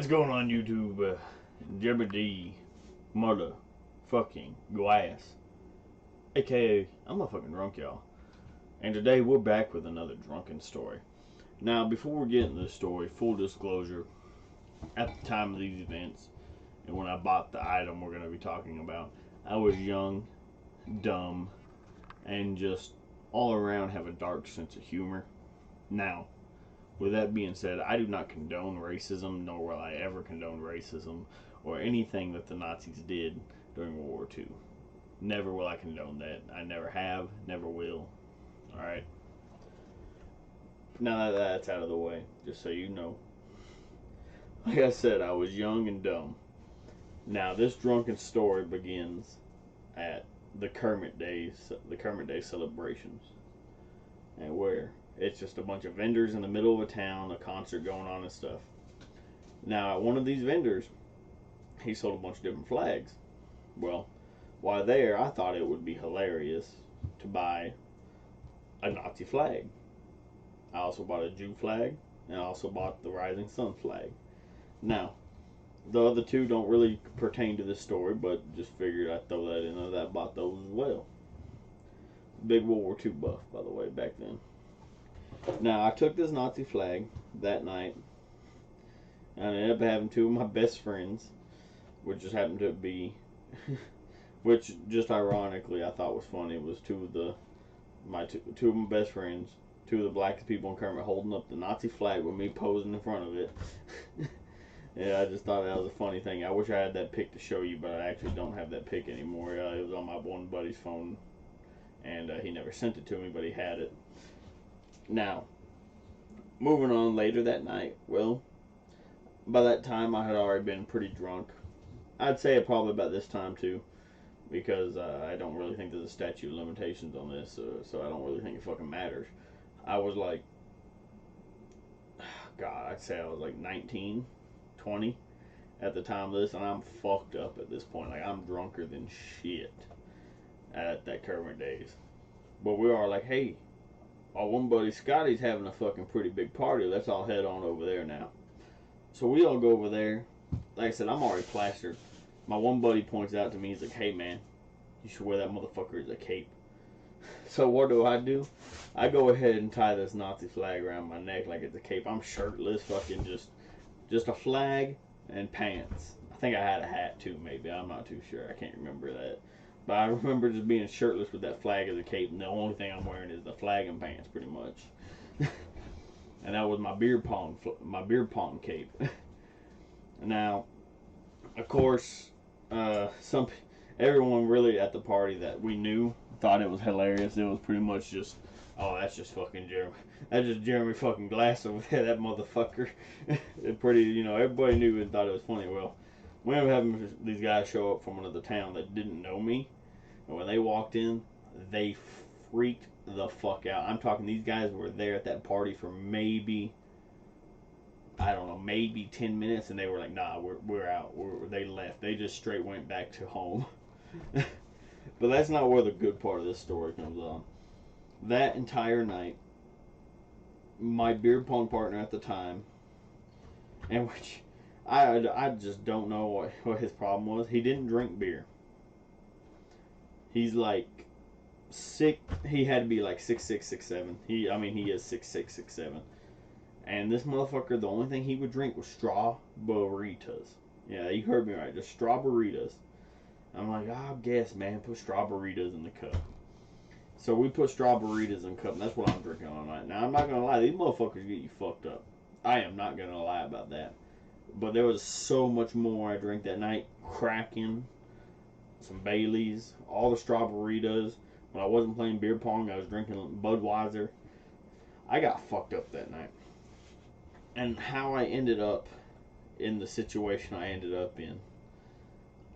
going on YouTube? Jebediah motherfucking glass. AKA, I'm a fucking drunk, y'all. And today we're back with another drunken story. Now, before we get into this story, full disclosure, at the time of these events, and when I bought the item we're going to be talking about, I was young, dumb, and just all around have a dark sense of humor. Now, with that being said, I do not condone racism, nor will I ever condone racism or anything that the Nazis did during World War II. Never will I condone that. I never have, never will. Alright? Now that that's out of the way, just so you know. Like I said, I was young and dumb. Now, this drunken story begins at the Kermit Day celebrations. And where it's just a bunch of vendors in the middle of a town, a concert going on and stuff. Now, at one of these vendors, he sold a bunch of different flags. Well, while there, I thought it would be hilarious to buy a Nazi flag. I also bought a Jew flag, and I also bought the Rising Sun flag. Now, the other two don't really pertain to this story, but just figured I'd throw that in there. I bought those as well. Big World War II buff, by the way, back then. Now, I took this Nazi flag that night, and I ended up having two of my best friends, which just happened to be, which just ironically I thought was funny, was two of my best friends, two of the blackest people in Kermit, holding up the Nazi flag with me posing in front of it. Yeah, I just thought that was a funny thing. I wish I had that pic to show you, but I actually don't have that pic anymore. It was on my one buddy's phone, and he never sent it to me, but he had it. Now, moving on later that night, well, by that time I had already been pretty drunk. I'd say probably about this time too, because I don't really think there's a statute of limitations on this, so I don't really think it fucking matters. I was like, God, I'd say I was like 19, 20 at the time of this, and I'm fucked up at this point. Like, I'm drunker than shit at that Kermit days. But we are like, hey, our one buddy Scotty's having a fucking pretty big party. Let's all head on over there now. So we all go over there. Like I said, I'm already plastered. My one buddy points out to me, he's like, hey man, you should wear that motherfucker as a cape. So what do? I go ahead and tie this Nazi flag around my neck like it's a cape. I'm shirtless, fucking just a flag and pants. I think I had a hat too, maybe. I'm not too sure. I can't remember that. But I remember just being shirtless with that flag as a cape, and the only thing I'm wearing is the flag and pants, pretty much. And that was my beer pong cape. Now, of course, everyone really at the party that we knew thought it was hilarious. It was pretty much just, oh, that's just fucking Jeremy. That's just Jeremy fucking Glass over there, that motherfucker. Everybody knew and thought it was funny. Well, we ended up having these guys show up from another town that didn't know me. And when they walked in, they freaked the fuck out. I'm talking, these guys were there at that party for maybe 10 minutes, and they were like, nah, we're out. They left. They just straight went back to home. But that's not where the good part of this story comes on. That entire night, my beer pong partner at the time, and which I just don't know what his problem was. He didn't drink beer. He's like he had to be like 6'6", 6'7". He is 6'6", 6'7". And this motherfucker, the only thing he would drink was strawberitas. Yeah, you heard me right, just strawberitas. I'm like, I guess, man, put strawberitas in the cup. So we put strawberitas in the cup, and that's what I'm drinking all night. Now, I'm not going to lie, these motherfuckers get you fucked up. I am not going to lie about that. But there was so much more I drank that night. Kraken, some Baileys, all the strawberitas. When I wasn't playing beer pong, I was drinking Budweiser. I got fucked up that night. And how I ended up in the situation I ended up in,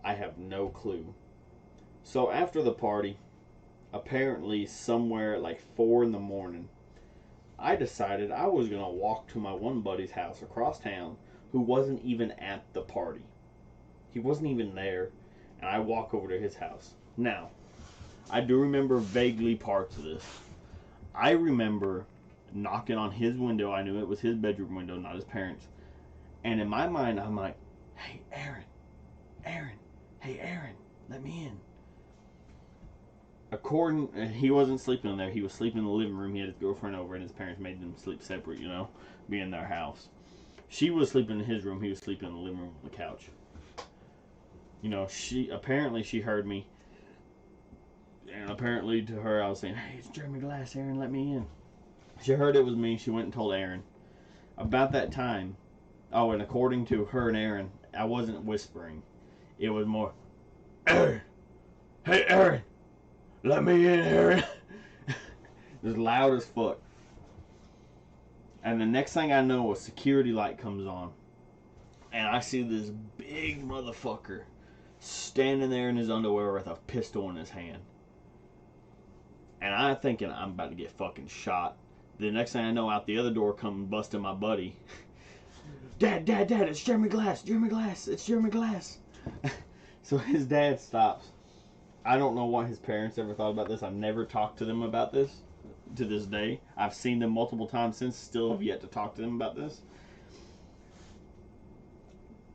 I have no clue. So after the party, apparently somewhere at like 4 in the morning, I decided I was going to walk to my one buddy's house across town who wasn't even at the party. He wasn't even there, and I walk over to his house. Now, I do remember vaguely parts of this. I remember knocking on his window. I knew it was his bedroom window, not his parents'. And in my mind, I'm like, hey, Aaron, hey, Aaron, let me in. He wasn't sleeping in there. He was sleeping in the living room. He had his girlfriend over, and his parents made them sleep separate, be in their house. She was sleeping in his room. He was sleeping in the living room on the couch. She heard me. And apparently to her, I was saying, hey, it's Jeremy Glass, Aaron, let me in. She heard it was me. She went and told Aaron. About that time, and according to her and Aaron, I wasn't whispering. It was more, Aaron, hey, Aaron, let me in, Aaron. It was loud as fuck. And the next thing I know, a security light comes on. And I see this big motherfucker standing there in his underwear with a pistol in his hand. And I'm thinking I'm about to get fucking shot. The next thing I know, out the other door come busting my buddy. Dad, it's Jeremy Glass, it's Jeremy Glass. So his dad stops. I don't know what his parents ever thought about this. I've never talked to them about this to this day. I've seen them multiple times since, still have yet to talk to them about this.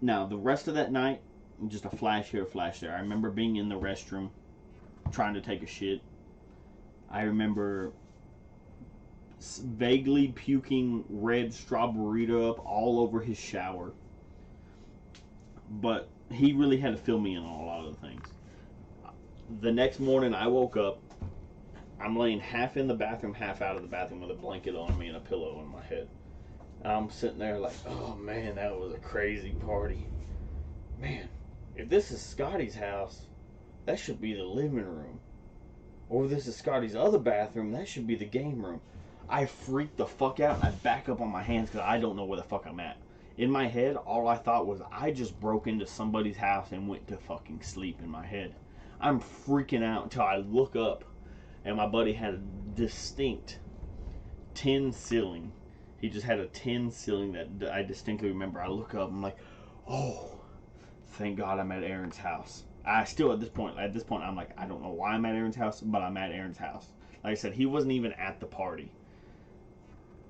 Now, the rest of that night, just a flash here, flash there. I remember being in the restroom, trying to take a shit. I remember vaguely puking red strawberita up all over his shower. But he really had to fill me in on a lot of the things. The next morning I woke up. I'm laying half in the bathroom, half out of the bathroom with a blanket on me and a pillow on my head. And I'm sitting there like, oh man, that was a crazy party. Man, if this is Scotty's house, that should be the living room. Or if this is Scotty's other bathroom, that should be the game room. I freaked the fuck out. I back up on my hands because I don't know where the fuck I'm at. In my head, all I thought was I just broke into somebody's house and went to fucking sleep in my head. I'm freaking out until I look up and my buddy had a distinct tin ceiling. He just had a tin ceiling that I distinctly remember. I look up and I'm like, oh, thank God I'm at Aaron's house. I still at this point I'm like, I don't know why I'm at Aaron's house, but I'm at Aaron's house. Like I said, he wasn't even at the party.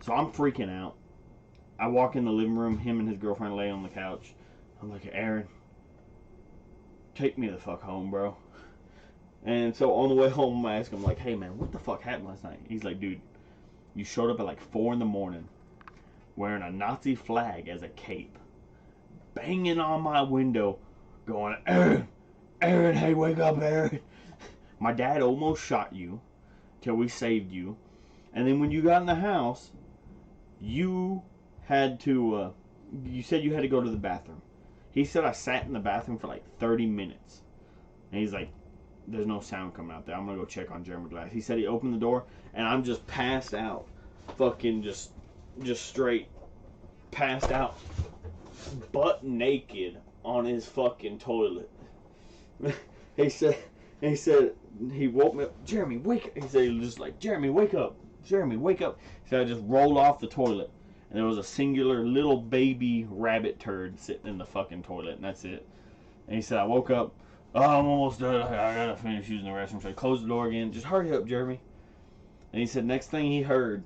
So I'm freaking out. I walk in the living room, him and his girlfriend lay on the couch. I'm like, Aaron, take me the fuck home, bro. And so on the way home, I ask him, like, hey man, what the fuck happened last night? He's like, dude, you showed up at like 4 in the morning wearing a Nazi flag as a cape, banging on my window, going, Aaron, hey, wake up, Aaron. My dad almost shot you till we saved you. And then when you got in the house, you had to, you said you had to go to the bathroom. He said I sat in the bathroom for like 30 minutes. And he's like, there's no sound coming out there. I'm going to go check on Jeremy Glass. He said he opened the door, and I'm just passed out. Fucking just straight passed out. Butt naked on his fucking toilet. He said he woke me up. Jeremy, wake up. He said he was just like, Jeremy, wake up. Jeremy, wake up. So I just rolled off the toilet, and there was a singular little baby rabbit turd sitting in the fucking toilet, and that's it. And he said, I woke up. Oh, I'm almost done. I gotta finish using the restroom. So I closed the door again. Just hurry up, Jeremy. And he said next thing he heard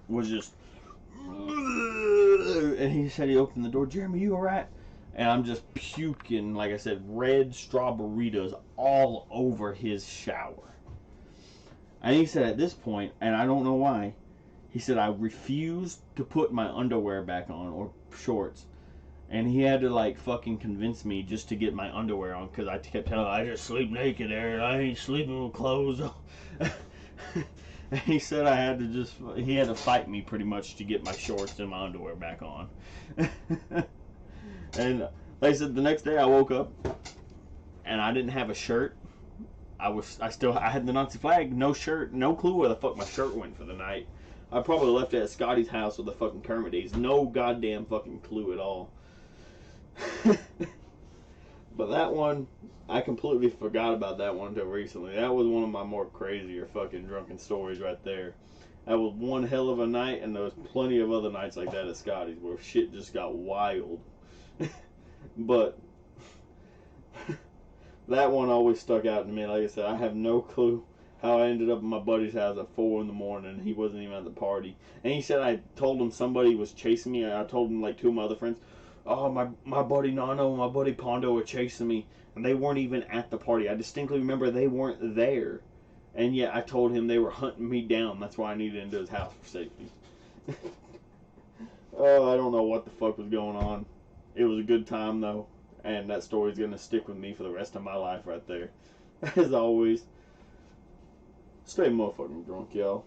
was just, and he said he opened the door. Jeremy, you alright? And I'm just puking, like I said, red strawberitas all over his shower. And he said at this point, and I don't know why, he said I refused to put my underwear back on, or shorts. And he had to like fucking convince me just to get my underwear on, because I kept telling him, I just sleep naked, Aaron. I ain't sleeping with clothes on. And he said he had to fight me pretty much to get my shorts and my underwear back on. And like I said, the next day I woke up and I didn't have a shirt. I had the Nazi flag, no shirt, no clue where the fuck my shirt went for the night. I probably left it at Scotty's house with the fucking Kermit days. No goddamn fucking clue at all. But that one, I completely forgot about that one until recently. That was one of my more crazier fucking drunken stories right there. That was one hell of a night, and there was plenty of other nights like that at Scotty's where shit just got wild. But that one always stuck out to me. Like I said, I have no clue how I ended up at my buddy's house at 4 in the morning and he wasn't even at the party. And he said I told him somebody was chasing me. I told him like two of my other friends, oh, my buddy Nano, my buddy Pondo were chasing me. And they weren't even at the party. I distinctly remember they weren't there. And yet I told him they were hunting me down. That's why I needed into his house for safety. Oh, I don't know what the fuck was going on. It was a good time though. And that story's going to stick with me for the rest of my life right there. As always, stay motherfucking drunk, y'all.